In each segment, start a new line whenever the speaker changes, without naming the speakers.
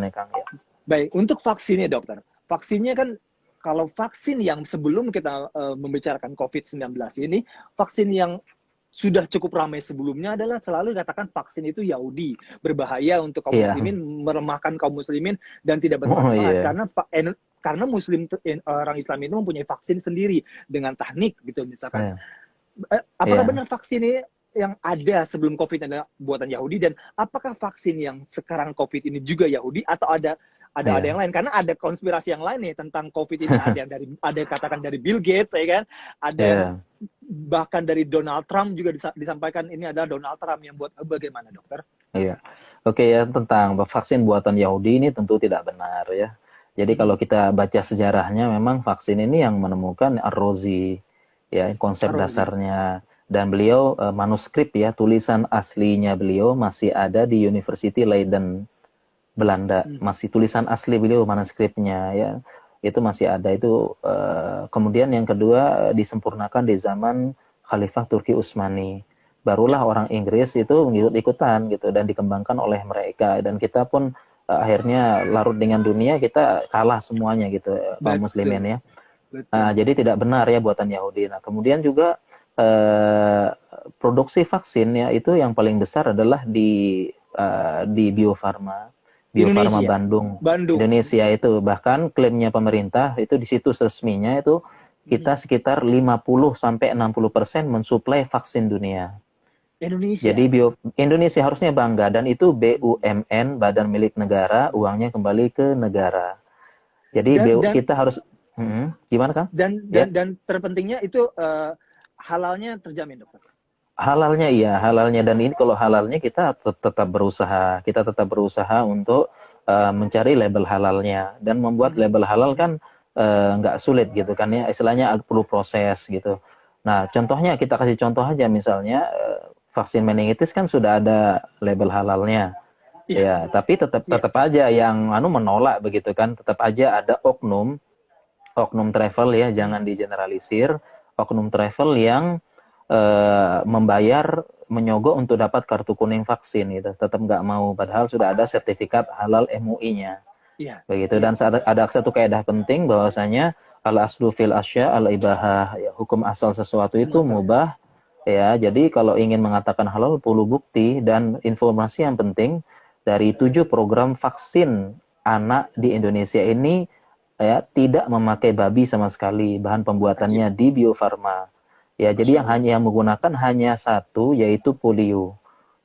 nih Kang ya.
Baik, untuk vaksinnya dokter. Vaksinnya kan kalau vaksin yang sebelum kita membicarakan COVID-19 ini, vaksin yang sudah cukup ramai sebelumnya adalah selalu dikatakan vaksin itu Yahudi, berbahaya untuk kaum
Iya.
muslimin, meremahkan kaum muslimin dan tidak
Oh
bermanfaat
iya.
karena muslim orang Islam itu mempunyai vaksin sendiri dengan teknik gitu misalkan.
Iya.
Apakah
Iya.
benar vaksin ini yang ada sebelum COVID adalah buatan Yahudi, dan apakah vaksin yang sekarang COVID ini juga Yahudi atau ada
Iya.
yang lain? Karena ada konspirasi yang lain nih tentang COVID ini, ada katakan dari Bill Gates, ya kan? Ada yang
Iya.
bahkan dari Donald Trump juga disampaikan ini adalah Donald Trump yang buat. Bagaimana dokter?
Iya. Oke ya, tentang vaksin buatan Yahudi ini tentu tidak benar ya. Jadi kalau kita baca sejarahnya, memang vaksin ini yang menemukan Ar-Razi, ya konsep
Arozi.
dasarnya. Dan beliau manuskrip ya, tulisan aslinya beliau masih ada di University Leiden, Belanda. Masih tulisan asli beliau, manuskripnya ya. Itu masih ada itu. Kemudian yang kedua disempurnakan di zaman Khalifah Turki Utsmani. Barulah
Ya.
orang Inggris itu ngikut-ikutan gitu dan dikembangkan oleh mereka, dan kita pun akhirnya larut dengan dunia, kita kalah semuanya gitu kaum muslimin
Betul.
ya.
Betul.
Jadi tidak benar ya buatan Yahudi. Nah, kemudian juga produksi vaksin ya itu yang paling besar adalah di Bio Farma. Bio Farma
Indonesia.
Bandung,
Bandung.
Indonesia. Itu bahkan klaimnya pemerintah itu di situs resminya itu kita sekitar 50-60% mensuplai vaksin dunia. Jadi
Indonesia.
Indonesia harusnya bangga, dan itu BUMN, badan milik negara, uangnya kembali ke negara. Jadi
Dan dan
kita harus gimana Kang?
dan
Ya,
dan dan terpentingnya itu halalnya terjamin dokter.
halalnya iya, halalnya, dan ini kalau halalnya kita tetap berusaha untuk mencari label halalnya, dan membuat label halal kan nggak sulit gitu kan ya, istilahnya perlu proses gitu. Nah, contohnya kita kasih contoh aja, misalnya vaksin meningitis kan sudah ada label halalnya.
Iya.
Ya, tapi tetap
Iya.
tetap aja yang menolak begitu kan, tetap aja ada oknum travel ya, jangan digeneralisir, oknum travel yang membayar menyogok untuk dapat kartu kuning vaksin gitu, tetap nggak mau, padahal sudah ada sertifikat halal MUI-nya
Iya.
begitu.
Iya.
Dan ada satu kaidah penting bahwasanya al aslu fil asya al ibahah, ya, hukum asal sesuatu itu
Masa.
mubah ya. Jadi kalau ingin mengatakan halal perlu bukti dan informasi yang penting. Dari 7 program vaksin anak di Indonesia ini ya tidak memakai babi sama sekali, bahan
Ajib.
pembuatannya di Bio Farma. Ya,
Masya
jadi
Allah.
yang menggunakan hanya satu, yaitu polio.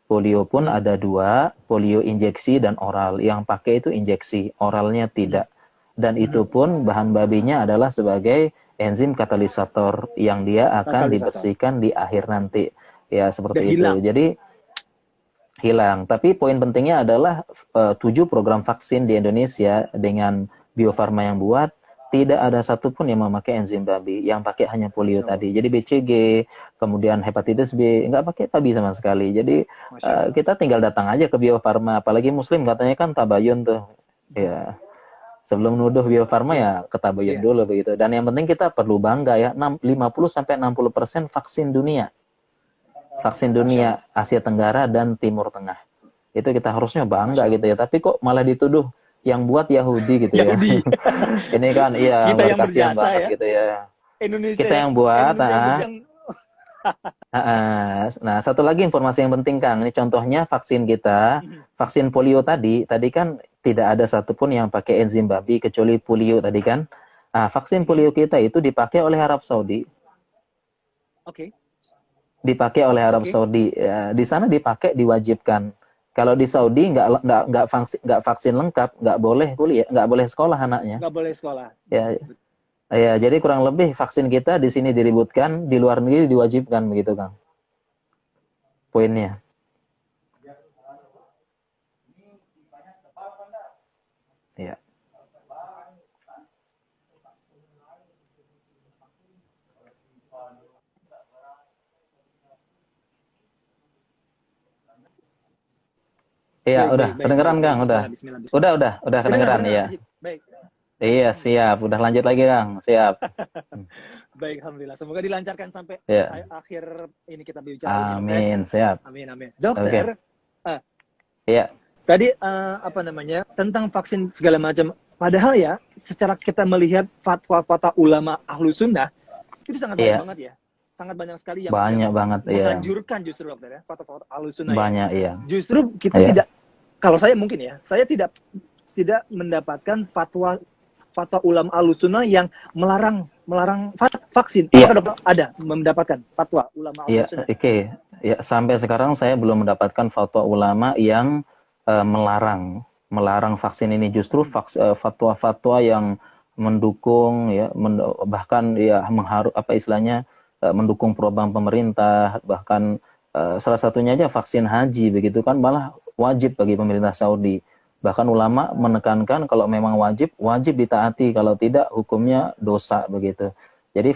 Polio pun ada dua, polio injeksi dan oral. Yang pakai itu injeksi, oralnya tidak. Dan itu pun bahan babinya adalah sebagai enzim katalisator yang dia akan
Katalisator.
dibersihkan di akhir nanti. Ya,
Dan
seperti itu.
hilang.
Jadi hilang. Tapi poin pentingnya adalah 7 program vaksin di Indonesia dengan Bio Farma yang buat, tidak ada satupun yang memakai enzim babi, yang pakai hanya polio
Masya Allah.
tadi. Jadi BCG, kemudian hepatitis B, nggak pakai babi sama sekali. Jadi
Masya Allah.
kita tinggal datang aja ke Bio Farma, apalagi Muslim katanya kan tabayun tuh. Ya, sebelum nuduh Bio Farma
Iya.
ya ketabayun
Iya.
dulu begitu. Dan yang penting kita perlu bangga ya, 50-60% vaksin dunia. Vaksin
Masya
dunia
Allah.
Asia Tenggara dan Timur Tengah. Itu kita harusnya bangga
Masya
gitu
Allah.
ya. Tapi kok malah dituduh yang buat Yahudi gitu ya.
Yahudi.
Ini kan iya,
Kita
luar
yang
kasihan
berjasa
banget
ya.
gitu ya.
Indonesia
Kita
yang
yang buat,
Indonesia yang
Nah, satu lagi informasi yang penting Kang. Ini contohnya vaksin kita, vaksin polio tadi kan tidak ada satupun yang pakai enzim babi kecuali polio tadi kan. Nah, vaksin polio kita itu dipakai oleh Arab Saudi.
Oke.
Dipakai oleh Arab
Oke.
Saudi. Ya, di sana dipakai, diwajibkan. Kalau di Saudi nggak vaksin lengkap, nggak boleh kuliah, nggak boleh sekolah anaknya.
Nggak boleh sekolah.
Ya, ya, jadi kurang lebih vaksin kita di sini diributkan, di luar negeri diwajibkan begitu Kang. Poinnya. Ya. Iya,
Baik,
udah
baik, baik,
kedengeran
baik, baik.
Kang, udah.
Bismillah, bismillah, bismillah.
Udah
Kedengar,
kedengeran
kedengar,
ya.
Ajib. Baik.
Iya, siap. Udah lanjut lagi Kang, siap.
Baik, alhamdulillah. Semoga dilancarkan sampai
Ya.
akhir ini kita bicara ini, dokter.
Amin, siap.
Amin, amin.
Oke.
Dokter,
Iya.
Tadi apa namanya tentang vaksin segala macam. Padahal ya, secara kita melihat fatwa-fatwa ulama ahlu sunnah itu sangat banyak
Iya,
banget ya. Sangat banyak sekali yang
banyak banget, iya.
menganjurkan justru dokter ya, fatwa-fatwa ahlu sunnah ya.
Banyak, iya.
Justru kita
Iya,
tidak, kalau saya mungkin ya, saya tidak mendapatkan fatwa fatwa ulama ahlu sunnah yang melarang vaksin.
iya,
Apakah dokter ada mendapatkan fatwa ulama ahlu
iya,
sunnah?
oke. Ya, sampai sekarang saya belum mendapatkan fatwa ulama yang melarang vaksin ini. Justru fatwa-fatwa yang mendukung, ya, bahkan ya apa istilahnya, mendukung program pemerintah, bahkan salah satunya aja vaksin haji begitu kan, malah wajib bagi pemerintah Saudi. Bahkan ulama menekankan kalau memang wajib ditaati, kalau tidak hukumnya dosa begitu. Jadi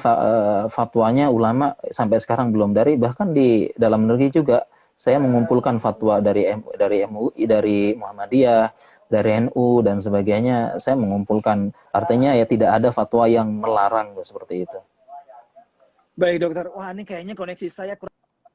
fatwanya ulama sampai sekarang belum bahkan di dalam negeri juga saya mengumpulkan fatwa dari MUI, dari Muhammadiyah, dari NU dan sebagainya. Saya mengumpulkan, artinya ya tidak ada fatwa yang melarang seperti itu.
Baik dokter, wah ini kayaknya koneksi saya kurang